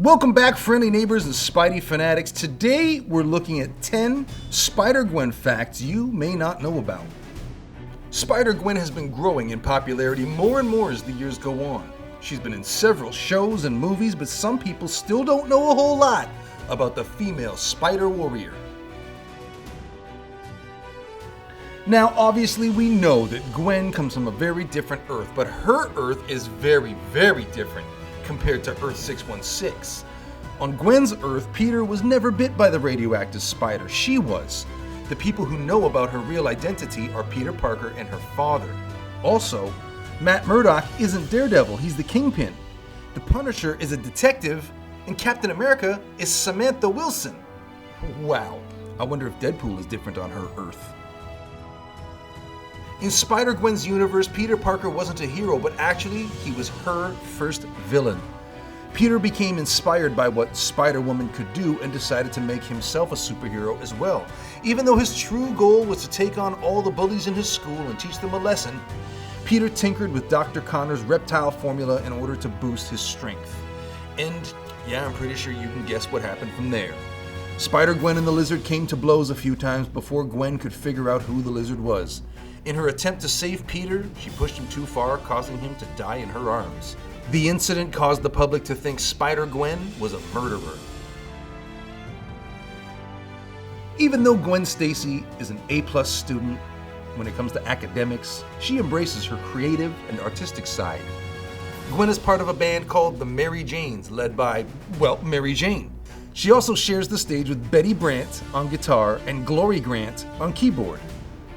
Welcome back, friendly neighbors and Spidey fanatics. Today we're looking at 10 Spider-Gwen facts you may not know about. Spider-Gwen has been growing in popularity more and more as the years go on. She's been in several shows and movies, but some people still don't know a whole lot about the female Spider Warrior. Now, obviously we know that Gwen comes from a very different Earth, but her Earth is very, very different compared to Earth 616. On Gwen's Earth, Peter was never bit by the radioactive spider. She was. The people who know about her real identity are Peter Parker and her father. Also, Matt Murdock isn't Daredevil, he's the Kingpin. The Punisher is a detective, and Captain America is Samantha Wilson. Wow, I wonder if Deadpool is different on her Earth. In Spider-Gwen's universe, Peter Parker wasn't a hero, but actually, he was her first villain. Peter became inspired by what Spider-Woman could do and decided to make himself a superhero as well. Even though his true goal was to take on all the bullies in his school and teach them a lesson, Peter tinkered with Dr. Connor's reptile formula in order to boost his strength. And yeah, I'm pretty sure you can guess what happened from there. Spider-Gwen and the Lizard came to blows a few times before Gwen could figure out who the Lizard was. In her attempt to save Peter, she pushed him too far, causing him to die in her arms. The incident caused the public to think Spider-Gwen was a murderer. Even though Gwen Stacy is an A+ student when it comes to academics, she embraces her creative and artistic side. Gwen is part of a band called the Mary Janes, led by, well, Mary Jane. She also shares the stage with Betty Brant on guitar and Glory Grant on keyboard.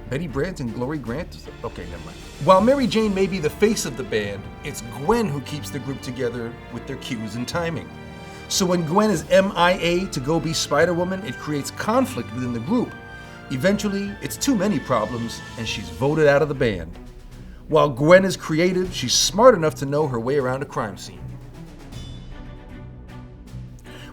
Betty Brant and Glory Grant? Okay, never mind. While Mary Jane may be the face of the band, it's Gwen who keeps the group together with their cues and timing. So when Gwen is MIA to go be Spider-Woman, it creates conflict within the group. Eventually, it's too many problems, and she's voted out of the band. While Gwen is creative, she's smart enough to know her way around a crime scene.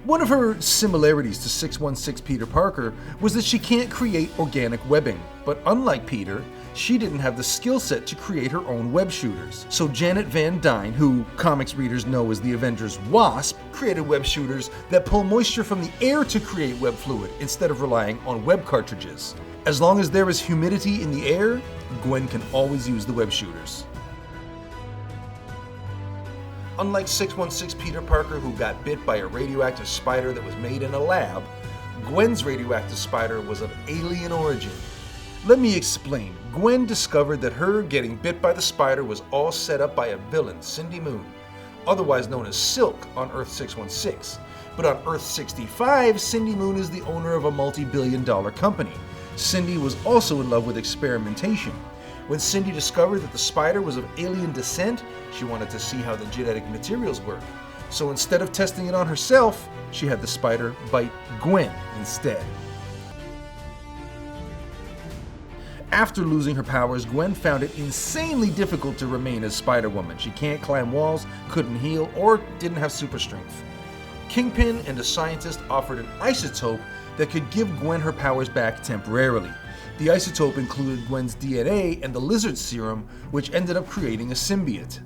One of her similarities to 616 Peter Parker was that she can't create organic webbing, but unlike Peter, she didn't have the skill set to create her own web shooters. So Janet Van Dyne, who comics readers know as the Avengers Wasp, created web shooters that pull moisture from the air to create web fluid instead of relying on web cartridges. As long as there is humidity in the air, Gwen can always use the web shooters. Unlike 616 Peter Parker, who got bit by a radioactive spider that was made in a lab, Gwen's radioactive spider was of alien origin. Let me explain. Gwen discovered that her getting bit by the spider was all set up by a villain, Cindy Moon, otherwise known as Silk on Earth 616. But on Earth 65, Cindy Moon is the owner of a multi-billion-dollar company. Cindy was also in love with experimentation. When Cindy discovered that the spider was of alien descent, she wanted to see how the genetic materials work. So instead of testing it on herself, she had the spider bite Gwen instead. After losing her powers, Gwen found it insanely difficult to remain as Spider-Woman. She can't climb walls, couldn't heal, or didn't have super strength. Kingpin and a scientist offered an isotope that could give Gwen her powers back temporarily. The isotope included Gwen's DNA and the lizard serum, which ended up creating a symbiote.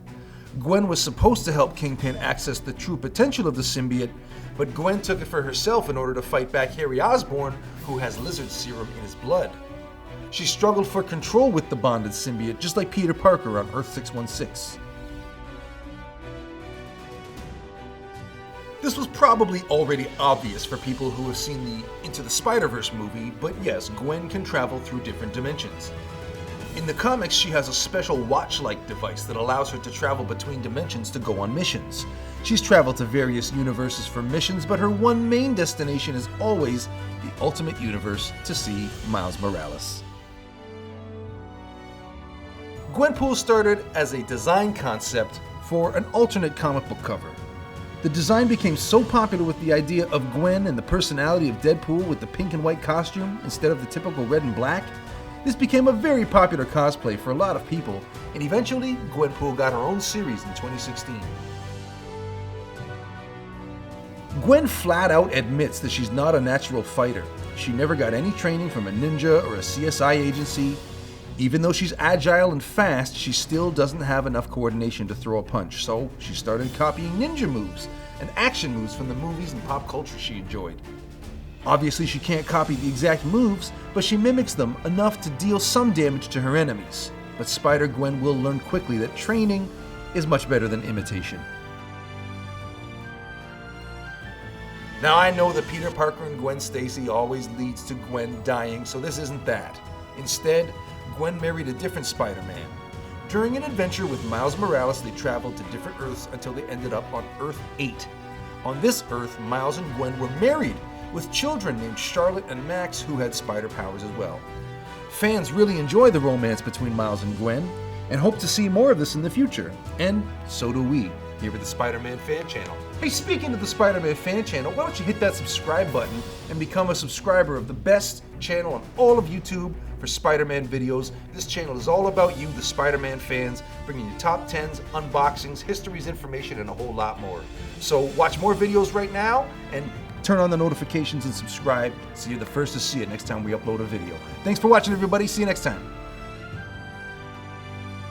Gwen was supposed to help Kingpin access the true potential of the symbiote, but Gwen took it for herself in order to fight back Harry Osborn, who has lizard serum in his blood. She struggled for control with the bonded symbiote, just like Peter Parker on Earth 616. This was probably already obvious for people who have seen the Into the Spider-Verse movie, but yes, Gwen can travel through different dimensions. In the comics, she has a special watch-like device that allows her to travel between dimensions to go on missions. She's traveled to various universes for missions, but her one main destination is always the Ultimate Universe to see Miles Morales. Gwenpool started as a design concept for an alternate comic book cover. The design became so popular with the idea of Gwen and the personality of Deadpool with the pink and white costume instead of the typical red and black. This became a very popular cosplay for a lot of people, and eventually Gwenpool got her own series in 2016. Gwen flat out admits that she's not a natural fighter. She never got any training from a ninja or a CSI agency. Even though she's agile and fast, she still doesn't have enough coordination to throw a punch, so she started copying ninja moves. and action moves from the movies and pop culture she enjoyed. Obviously, she can't copy the exact moves, but she mimics them enough to deal some damage to her enemies. But Spider-Gwen will learn quickly that training is much better than imitation. Now I know that Peter Parker and Gwen Stacy always leads to Gwen dying, so this isn't that. Instead, Gwen married a different Spider-Man. During an adventure with Miles Morales, they traveled to different Earths until they ended up on Earth 8. On this Earth, Miles and Gwen were married, with children named Charlotte and Max who had spider powers as well. Fans really enjoy the romance between Miles and Gwen, and hope to see more of this in the future. And so do we, here at the Spider-Man Fan Channel. Hey, speaking of the Spider-Man Fan Channel, why don't you hit that subscribe button and become a subscriber of the best channel on all of YouTube for Spider-Man videos. This channel is all about you, the Spider-Man fans, bringing you top 10s, unboxings, histories, information, and a whole lot more. So watch more videos right now, and turn on the notifications and subscribe so you're the first to see it next time we upload a video. Thanks for watching, everybody. See you next time.